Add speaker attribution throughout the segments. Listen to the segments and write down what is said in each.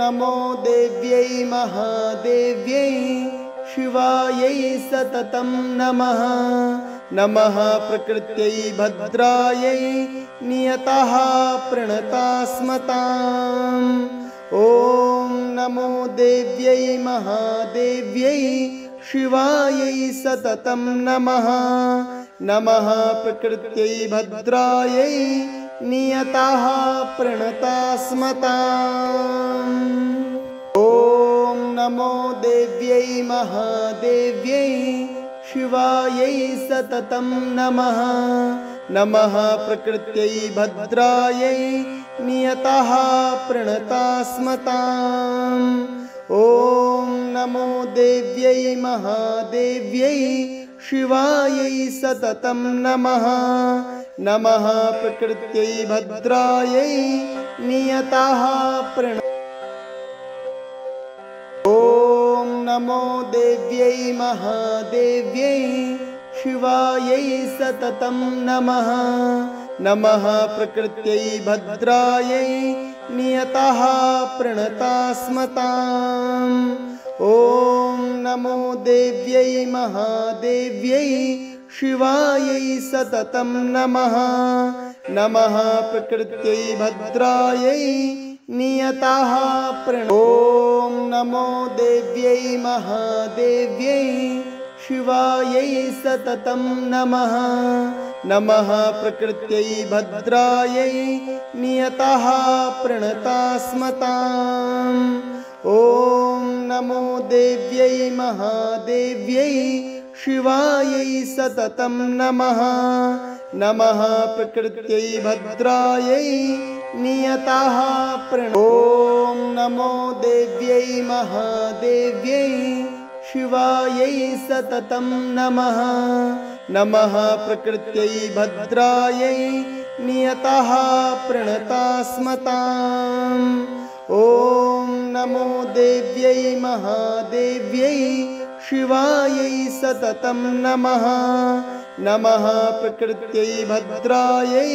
Speaker 1: नमो देव्यै महादेव्यै शिवायै सततं नमः। नमः प्रकृत्यै भद्रायै नियतः प्रणतास्मताम्। ॐ नमो देव्यै महादेव्यै शिवायै सततं नमः। नमः प्रकृत्यै भद्रायै नियतः प्रणतास्मताम्। ॐ नमो देव्यै महादेव्यै शिवायै सततं नमः। नमः प्रकृत्यै भद्रायै नियतः प्रणतास्मताम्। ॐ नमो देव्यै महादेव्यै शिवायै सततं नमः। नमः प्रकृत्यै भद्रायै नियतः ॐ नमो देव्यै महादेव्यै शिवायै सततं नमः। नमः प्रकृत्यै भद्रायै नियतः प्रणतास्मताम्। ॐ नमो देव्यै महादेव्यै शिवायै सततं नमः। नमः प्रकृत्यै भद्रायै नियतः ॐ नमो देव्यै महादेव्यै शिवायै सततं नमः। नमः प्रकृत्यै भद्रायै नियतः प्रणतास्मताम्। ॐ नमो देव्यै महादेव्यै शिवायै सततं नमः। नमः प्रकृत्यै भद्रायै नियतः ॐ नमो देव्यै महादेव्यै शिवायै सततं नमः। नमः प्रकृत्यै भद्रायै नियतः प्रणतास्मताम्। ॐ नमो देव्यै महादेव्यै शिवायै सततं नमः। नमः प्रकृत्यै भद्रायै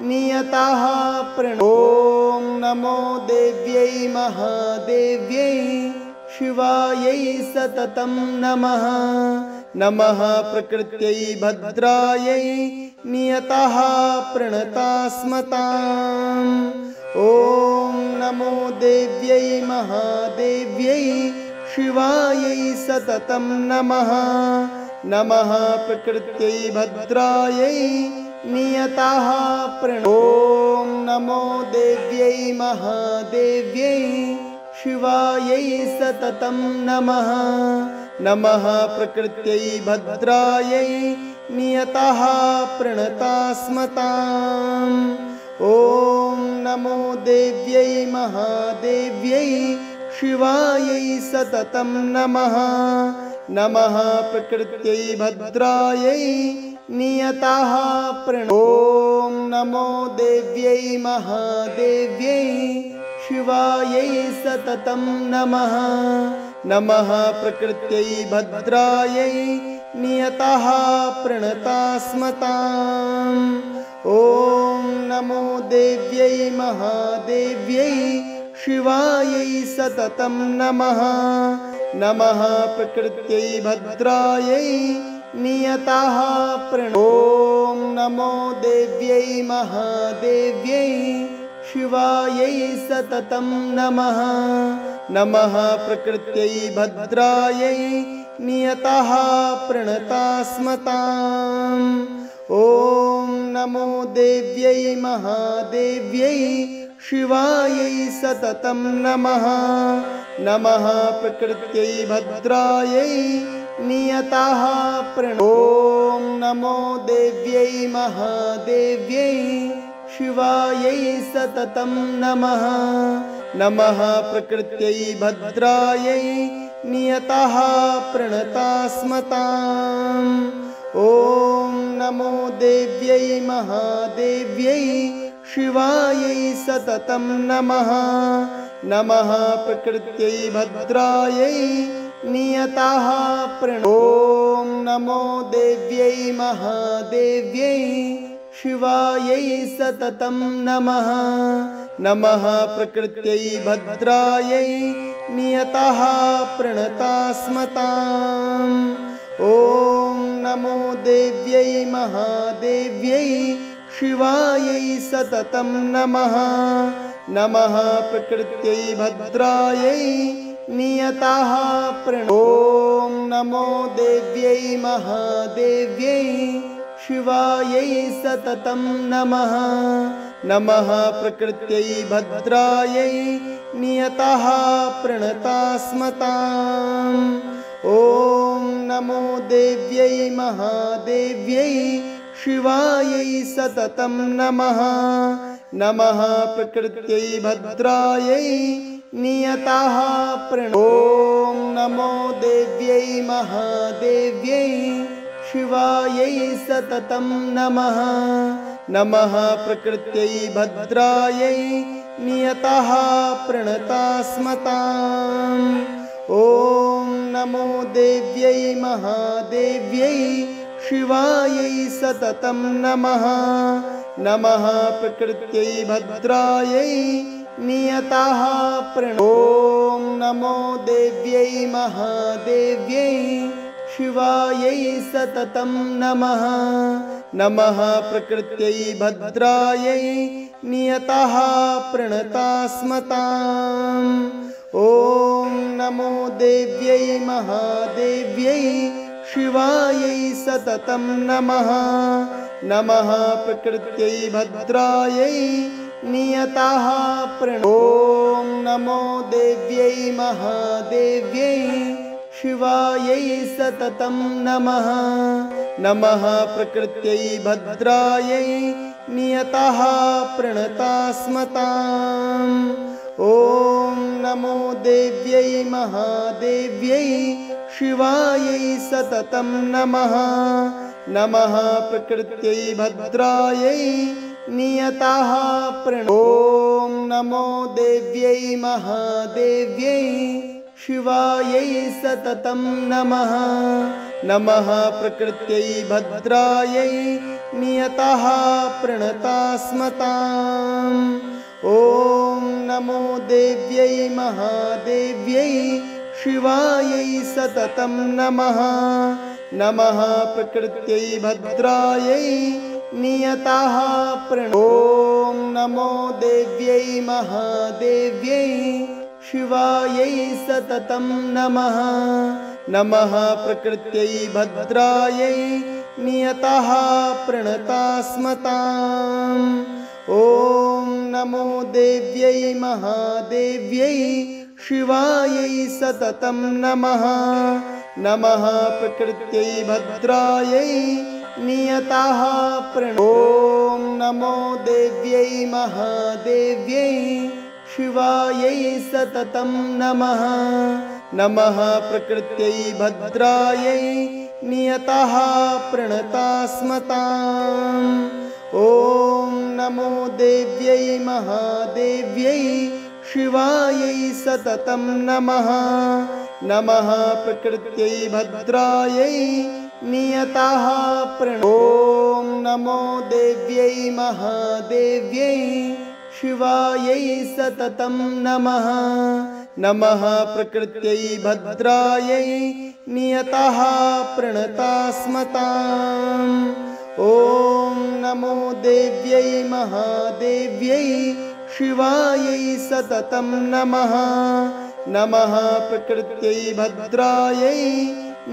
Speaker 1: नियतः ॐ नमो देव्यै महादेव्यै शिवायै सततं नमः। नमः प्रकृत्यै भद्रायै नियतः प्रणतास्मताम्। ॐ नमो देव्यै महादेव्यै शिवायै सततं नमः। नमः प्रकृत्यै भद्रायै नियतः ॐ नमो देव्यै महादेव्यै शिवायै सततं नमः। नमः प्रकृत्यै भद्रायै नियतः प्रणतास्मताम्। ॐ नमो देव्यै महादेव्यै शिवायै सततं नमः। नमः प्रकृत्यै भद्रायै नियतः ॐ नमो देव्यै महादेव्यै शिवायै सततं नमः। नमः प्रकृत्यै भद्रायै नियतः प्रणतास्मताम्। ॐ नमो देव्यै महादेव्यै शिवायै सततं नमः। नमः प्रकृत्यै भद्रायै नियतः ॐ नमो देव्यै महादेव्यै शिवायै सततं नमः। नमः प्रकृत्यै भद्रायै नियतः प्रणतास्मताम्। ॐ नमो देव्यै महादेव्यै शिवायै सततं नमः। नमः प्रकृत्यै भद्रायै नियतः ॐ नमो देव्यै महादेव्यै शिवायै सततं नमः। नमः प्रकृत्यै भद्रायै नियतः प्रणतास्मताम्। ॐ नमो देव्यै महादेव्यै शिवायै सततं नमः। नमः प्रकृत्यै भद्रायै नियतः ॐ नमो देव्यै महादेव्यै शिवायै सततं नमः। नमः प्रकृत्यै भद्रायै नियतः प्रणतास्मताम्। ॐ नमो देव्यै महादेव्यै शिवायै सततं नमः। नमः प्रकृत्यै भद्रायै नियतः ॐ नमो देव्यै महादेव्यै शिवायै सततं नमः। नमः प्रकृत्यै भद्रायै नियतः प्रणतास्मताम्। ॐ नमो देव्यै महादेव्यै शिवायै सततं नमः। नमः प्रकृत्यै भद्रायै नियतः ॐ नमो देव्यै महादेव्यै शिवायै सततं नमः। नमः प्रकृत्यै भद्रायै नियतः प्रणतास्मताम्। ॐ नमो देव्यै महादेव्यै शिवायै सततं नमः। नमः प्रकृत्यै भद्रायै नियतः ॐ नमो देव्यै महादेव्यै शिवायै सततं नमः। नमः प्रकृत्यै भद्रायै नियतः प्रणतास्मताम्। ॐ नमो देव्यै महादेव्यै शिवायै सततं नमः। नमः प्रकृत्यै भद्रायै नियतः ॐ नमो देव्यै महादेव्यै शिवायै सततं नमः। नमः प्रकृत्यै भद्रायै नियतः प्रणतास्मताम्। ॐ नमो देव्यै महादेव्यै शिवायै सततं नमः। नमः प्रकृत्यै भद्रायै नियतः ॐ नमो देव्यै महादेव्यै शिवायै सततं नमः। नमः प्रकृत्यै भद्रायै नियतः प्रणतास्मताम्। ॐ नमो देव्यै महादेव्यै शिवायै सततं नमः। नमः प्रकृत्यै भद्रायै नियतः ॐ नमो देव्यै महादेव्यै शिवायै सततं नमः। नमः प्रकृत्यै भद्रायै नियतः प्रणतास्मताम्। ॐ नमो देव्यै महादेव्यै शिवायै सततं नमः। नमः प्रकृत्यै भद्रायै नियतः ॐ नमो देव्यै महादेव्यै शिवायै सततं नमः। नमः प्रकृत्यै भद्रायै नियतः प्रणतास्मताम्। ॐ नमो देव्यै महादेव्यै शिवायै सततं नमः। नमः प्रकृत्यै भद्रायै नियतः ॐ नमो देव्यै महादेव्यै शिवायै सततं नमः। नमः प्रकृत्यै भद्रायै नियतः प्रणतास्मताम्। ॐ नमो देव्यै महादेव्यै शिवायै सततं नमः। नमः प्रकृत्यै भद्रायै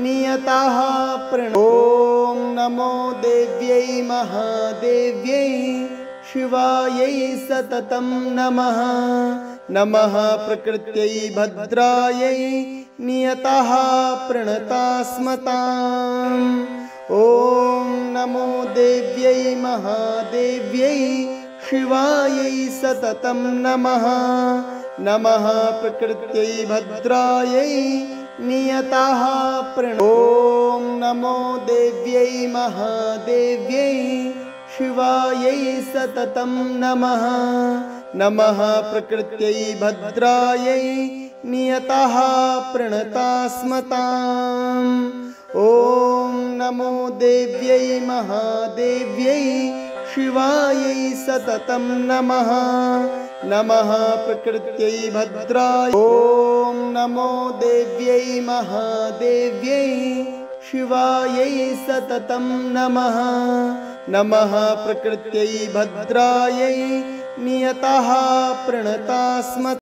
Speaker 1: नियतः ॐ नमो देव्यै महादेव्यै शिवायै सततं नमः। नमः प्रकृत्यै भद्रायै नियतः प्रणतास्मताम्। ॐ नमो देव्यै महादेव्यै शिवायै सततं नमः। नमः प्रकृत्यै भद्रायै नियतः ॐ नमो देव्यै महादेव्यै शिवायै सततं नमः। नमः प्रकृत्यै भद्रायै नियतः प्रणतास्मताम्। ॐ नमो देव्यै महादेव्यै शिवायै सततं नमः। नमः प्रकृत्यै भद्राय। ॐ नमो देव्यै महादेव्यै शिवायै सततं नमः। नमः प्रकृत्यै भद्रायै नियतः प्रणता स्म।